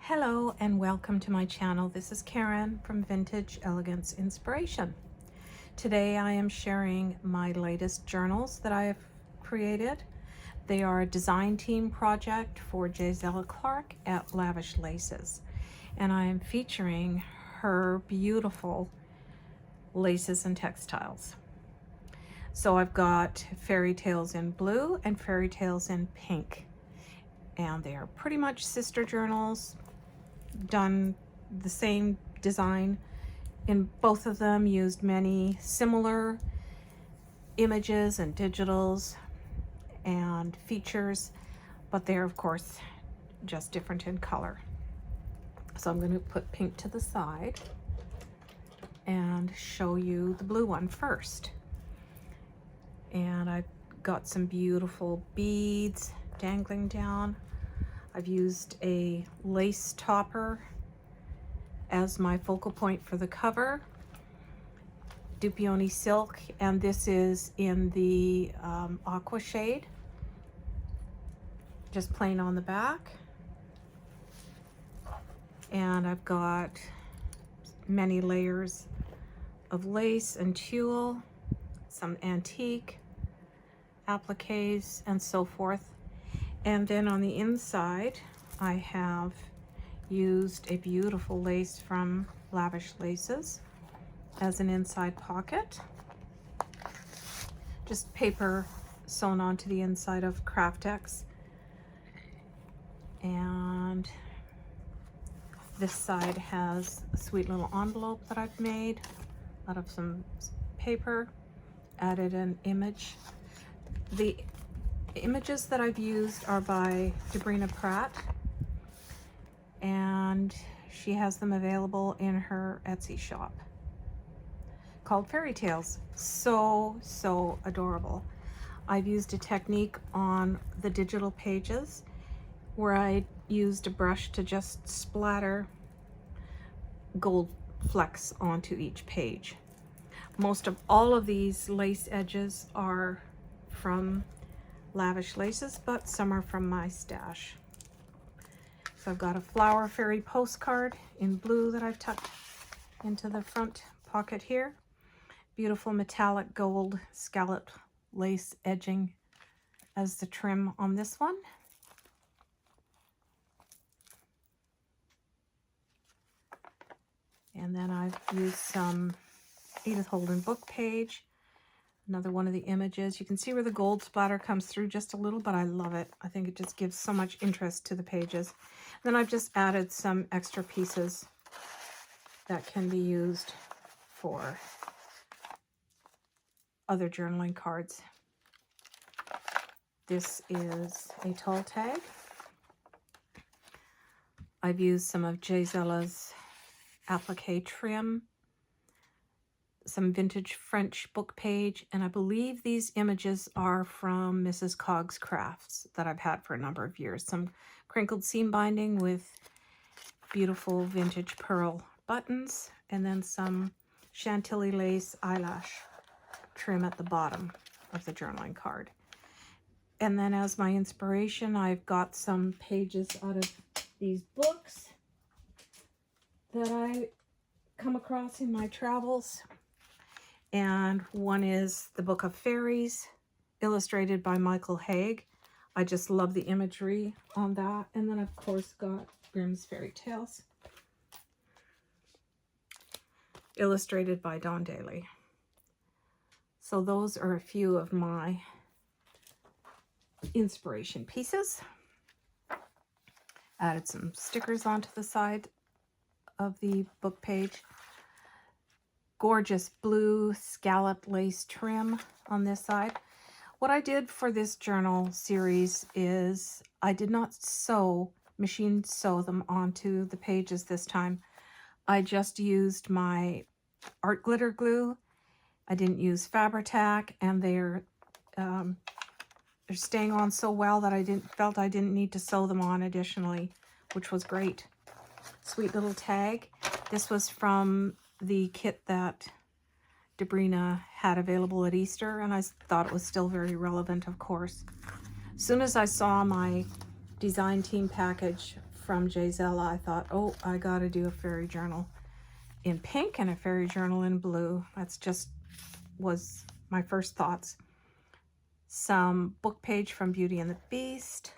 Hello and welcome to my channel. This is Karen from Vintage Elegance Inspiration. Today I am sharing my latest journals that I have created. They are a design team project for Jaizella Clark at Lavish Laces, and I am featuring her beautiful laces and textiles. So I've got Fairytales in blue and Fairytales in pink, and they are pretty much sister journals, done the same design in both of them, used many similar images and digitals and features, but they're of course just different in color. So I'm going to put pink to the side and show you the blue one first. And I've got some beautiful beads dangling down. I've used a lace topper as my focal point for the cover, Dupioni silk, and this is in the aqua shade, just plain on the back. And I've got many layers of lace and tulle, some antique appliques and so forth. And then on the inside, I have used a beautiful lace from Lavish Laces as an inside pocket. Just paper sewn onto the inside of Craftex. And this side has a sweet little envelope that I've made out of some paper, added an image. The images that I've used are by Debrina Pratt, and she has them available in her Etsy shop called Fairytales. So adorable. I've used a technique on the digital pages where I used a brush to just splatter gold flecks onto each page. Most of all of these lace edges are from Lavish Laces, but some are from my stash. So I've got a flower fairy postcard in blue that I've tucked into the front pocket here. Beautiful metallic gold scalloped lace edging as the trim on this one. And then I've used some Edith Holden book page. Another one of the images. You can see where the gold splatter comes through just a little, but I love it. I think it just gives so much interest to the pages. Then I've just added some extra pieces that can be used for other journaling cards. This is a tall tag. I've used some of Jaizella's applique trim, some vintage French book page, and I believe these images are from Mrs. Cog's Crafts that I've had for a number of years. Some crinkled seam binding with beautiful vintage pearl buttons, and then some Chantilly lace eyelash trim at the bottom of the journaling card. And then as my inspiration, I've got some pages out of these books that I come across in my travels. And one is the Book of Fairies, illustrated by Michael Haig. I just love the imagery on that. And then, of course, got Grimm's Fairy Tales, illustrated by Don Daly. So those are a few of my inspiration pieces. Added some stickers onto the side of the book page. Gorgeous blue scalloped lace trim on this side. What I did for this journal series is I did not machine sew them onto the pages this time. I just used my art glitter glue. I didn't use Fabri-Tac, and they're staying on so well that I felt I didn't need to sew them on additionally, which was great. Sweet little tag. This was from the kit that Debrina had available at Easter, and I thought it was still very relevant, of course. As soon as I saw my design team package from Jaizella, I thought, oh, I gotta do a fairy journal in pink and a fairy journal in blue. That's just was my first thoughts. Some book page from Beauty and the Beast,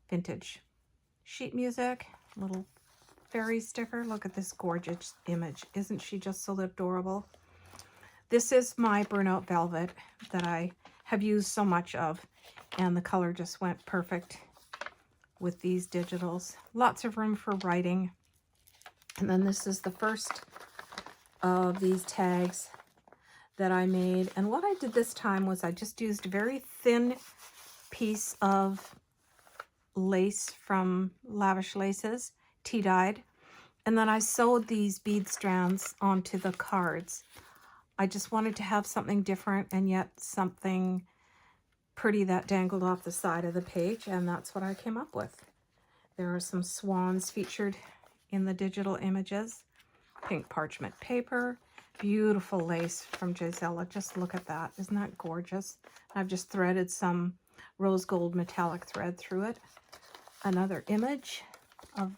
vintage sheet music, little fairy sticker. Look at this gorgeous image. Isn't she just so adorable? This is my burnout velvet that I have used so much of, and the color just went perfect with these digitals. Lots of room for writing. And then this is the first of these tags that I made. And what I did this time was I just used a very thin piece of lace from Lavish Laces, tea-dyed. And then I sewed these bead strands onto the cards. I just wanted to have something different and yet something pretty that dangled off the side of the page, and that's what I came up with. There are some swans featured in the digital images. Pink parchment paper, beautiful lace from Jaizella. Just look at that. Isn't that gorgeous? I've just threaded some rose gold metallic thread through it. Another image of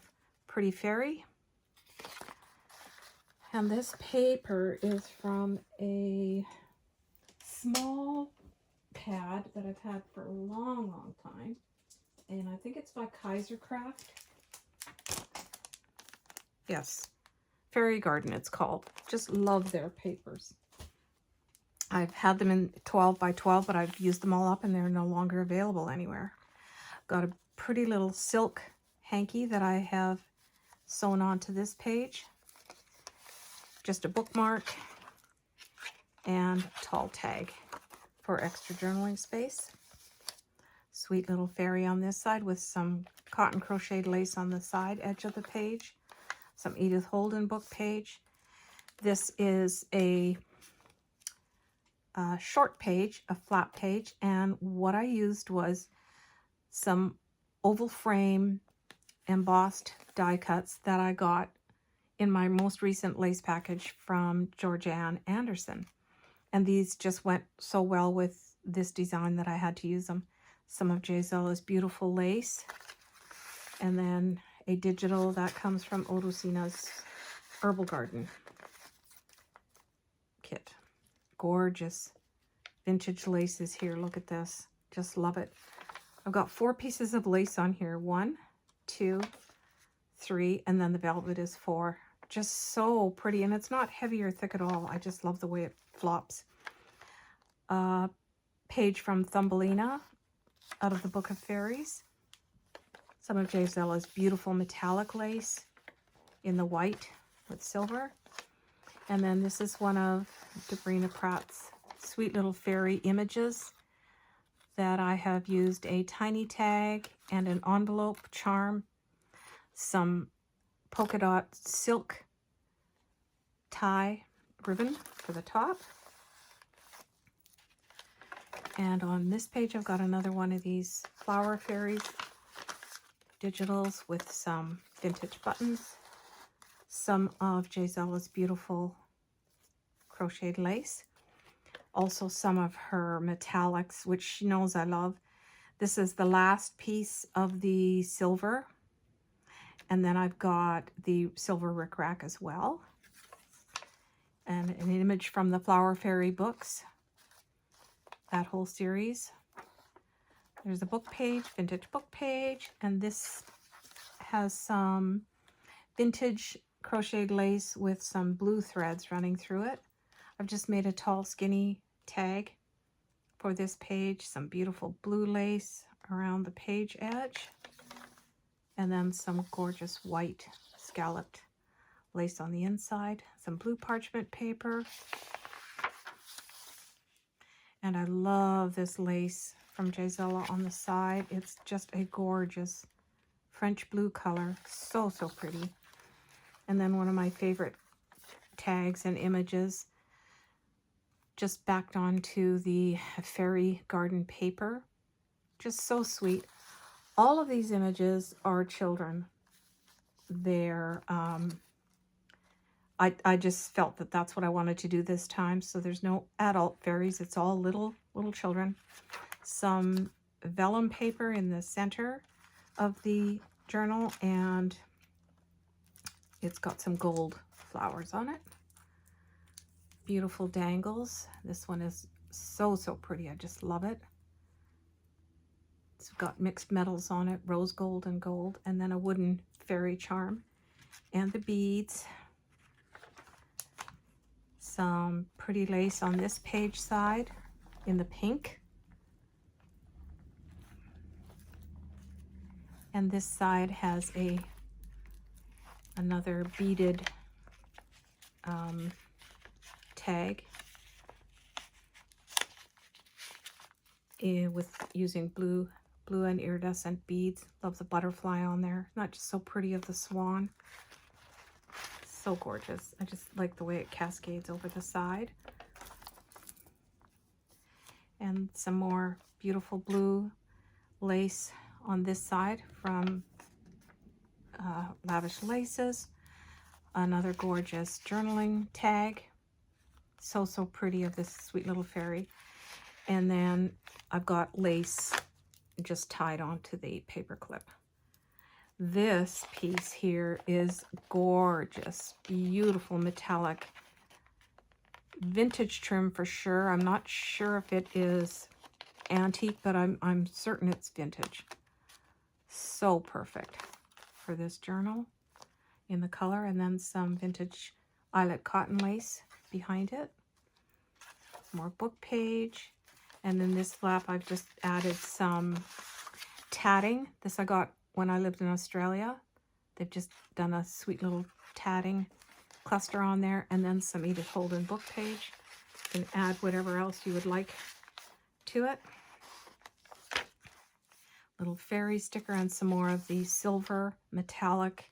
pretty fairy. And this paper is from a small pad that I've had for a long, long time. And I think it's by Kaisercraft. Yes, Fairy Garden it's called. Just love their papers. I've had them in 12 by 12, but I've used them all up and they're no longer available anywhere. Got a pretty little silk hanky that I have sewn onto this page. Just a bookmark and tall tag for extra journaling space. Sweet little fairy on this side with some cotton crocheted lace on the side edge of the page. Some Edith Holden book page. This is a short page, a flat page, and what I used was some oval frame embossed die cuts that I got in my most recent lace package from Georgianne Anderson. And these just went so well with this design that I had to use them. Some of Jaizella's beautiful lace. And then a digital that comes from Odosina's Herbal Garden kit. Gorgeous vintage laces here. Look at this. Just love it. I've got 4 pieces of lace on here. 1, 2, 3, and then the velvet is 4. Just so pretty, and it's not heavy or thick at all. I just love the way it flops. Page from Thumbelina out of the Book of Fairies. Some of Jaizella's beautiful metallic lace in the white with silver. And then this is one of Debrina Pratt's sweet little fairy images that I have used a tiny tag and an envelope charm, some polka dot silk tie ribbon for the top. And on this page, I've got another one of these flower fairies digitals with some vintage buttons, some of Jaizella's beautiful crocheted lace, also some of her metallics, which she knows I love. This is the last piece of the silver. And then I've got the silver rickrack as well. And an image from the Flower Fairy books. That whole series. There's a book page, vintage book page. And this has some vintage crocheted lace with some blue threads running through it. I've just made a tall, skinny tag for this page. Some beautiful blue lace around the page edge. And then some gorgeous white scalloped lace on the inside. Some blue parchment paper. And I love this lace from Jaizella on the side. It's just a gorgeous French blue color. So, so pretty. And then one of my favorite tags and images just backed onto the Fairy Garden paper. Just so sweet. All of these images are children. They're, I just felt that that's what I wanted to do this time. So there's no adult fairies. It's all little children. Some vellum paper in the center of the journal, and it's got some gold flowers on it. Beautiful dangles. This one is so pretty. I just love it. It's got mixed metals on it, rose gold and gold, and then a wooden fairy charm. And the beads. Some pretty lace on this page side in the pink. And this side has another beaded tag with using blue and iridescent beads. Love the butterfly on there. Not just so pretty of the swan. So gorgeous. I just like the way it cascades over the side. And some more beautiful blue lace on this side from Lavish Laces. Another gorgeous journaling tag. So pretty of this sweet little fairy. And then I've got lace just tied onto the paper clip. This piece here is gorgeous, beautiful metallic vintage trim for sure. I'm not sure if it is antique, but I'm certain it's vintage. So perfect for this journal in the color, and then some vintage eyelet cotton lace behind it. More book page, and then this flap I've just added some tatting. This I got when I lived in Australia. They've just done a sweet little tatting cluster on there, and then some Edith Holden book page. You can add whatever else you would like to it. Little fairy sticker and some more of the silver metallic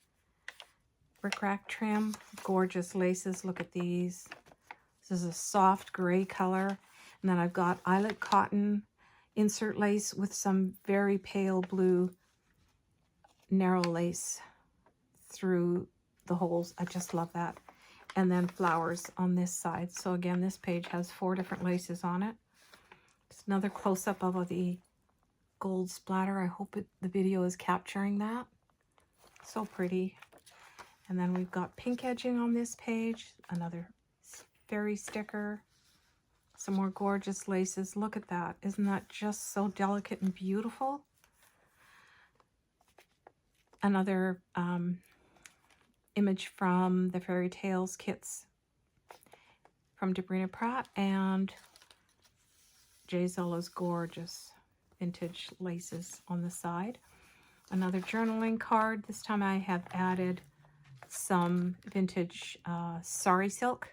bric-a-brac trim. Gorgeous laces. Look at these. This is a soft gray color. And then I've got eyelet cotton insert lace with some very pale blue narrow lace through the holes. I just love that. And then flowers on this side. So again, this page has 4 different laces on it. Just another close-up of the gold splatter. I hope the video is capturing that. So pretty. And then we've got pink edging on this page. Another fairy sticker. Some more gorgeous laces. Look at that. Isn't that just so delicate and beautiful? Another image from the Fairytales kits from Debrina Pratt, and Jaizella's gorgeous vintage laces on the side. Another journaling card. This time I have added some vintage sari silk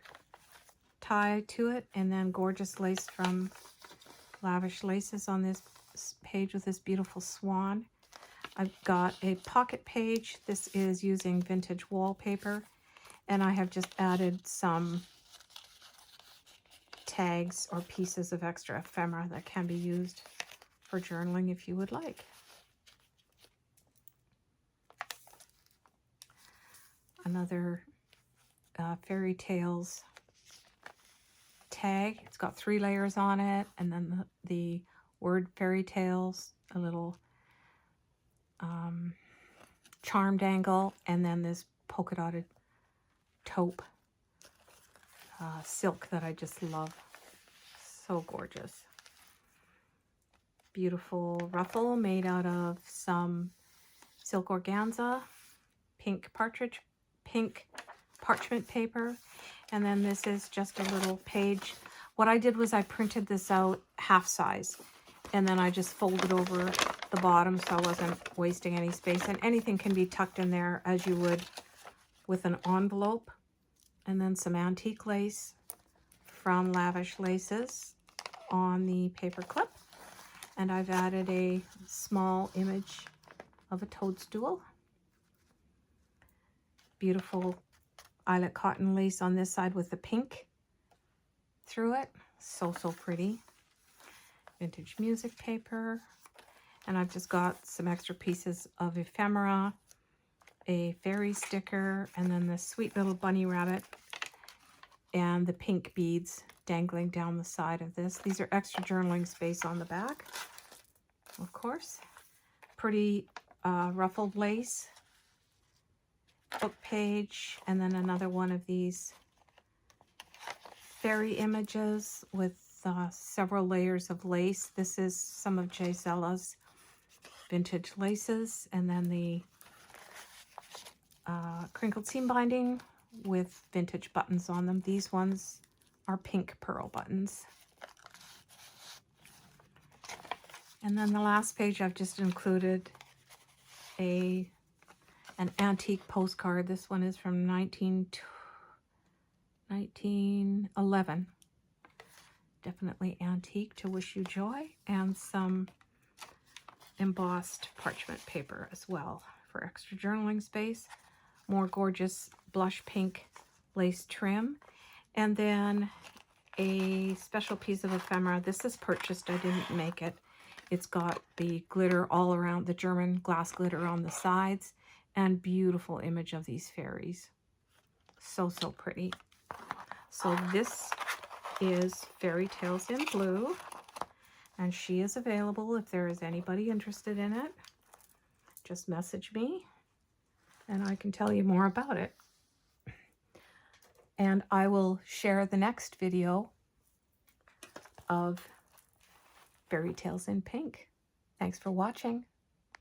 tie to it, and then gorgeous lace from Lavish Laces on this page with this beautiful swan. I've got a pocket page. This is using vintage wallpaper, and I have just added some tags or pieces of extra ephemera that can be used for journaling if you would like. Another Fairytales tag. It's got 3 layers on it, and then the word Fairytales, a little charm dangle, and then this polka dotted taupe silk that I just love. So gorgeous. Beautiful ruffle made out of some silk organza, pink parchment paper, and then this is just a little page. What I did was I printed this out half size, and then I just folded over the bottom so I wasn't wasting any space, and anything can be tucked in there as you would with an envelope. And then some antique lace from Lavish Laces on the paper clip, and I've added a small image of a toadstool. Beautiful eyelet cotton lace on this side with the pink through it. So pretty. Vintage music paper. And I've just got some extra pieces of ephemera, a fairy sticker, and then this sweet little bunny rabbit and the pink beads dangling down the side of this. These are extra journaling space on the back, of course. Pretty ruffled lace book page, and then another one of these fairy images with several layers of lace. This is some of Jaizella's vintage laces, and then the crinkled seam binding with vintage buttons on them. These ones are pink pearl buttons. And then the last page, I've just included an antique postcard. This one is from 1911. Definitely antique, to wish you joy, and some embossed parchment paper as well for extra journaling space. More gorgeous blush pink lace trim, and then a special piece of ephemera. This is purchased, I didn't make it. It's got the glitter all around, the German glass glitter on the sides, and beautiful image of these fairies. So pretty. So this is Fairytales in Blue, and she is available if there is anybody interested in it. Just message me and I can tell you more about it. And I will share the next video of Fairytales in Pink. Thanks for watching.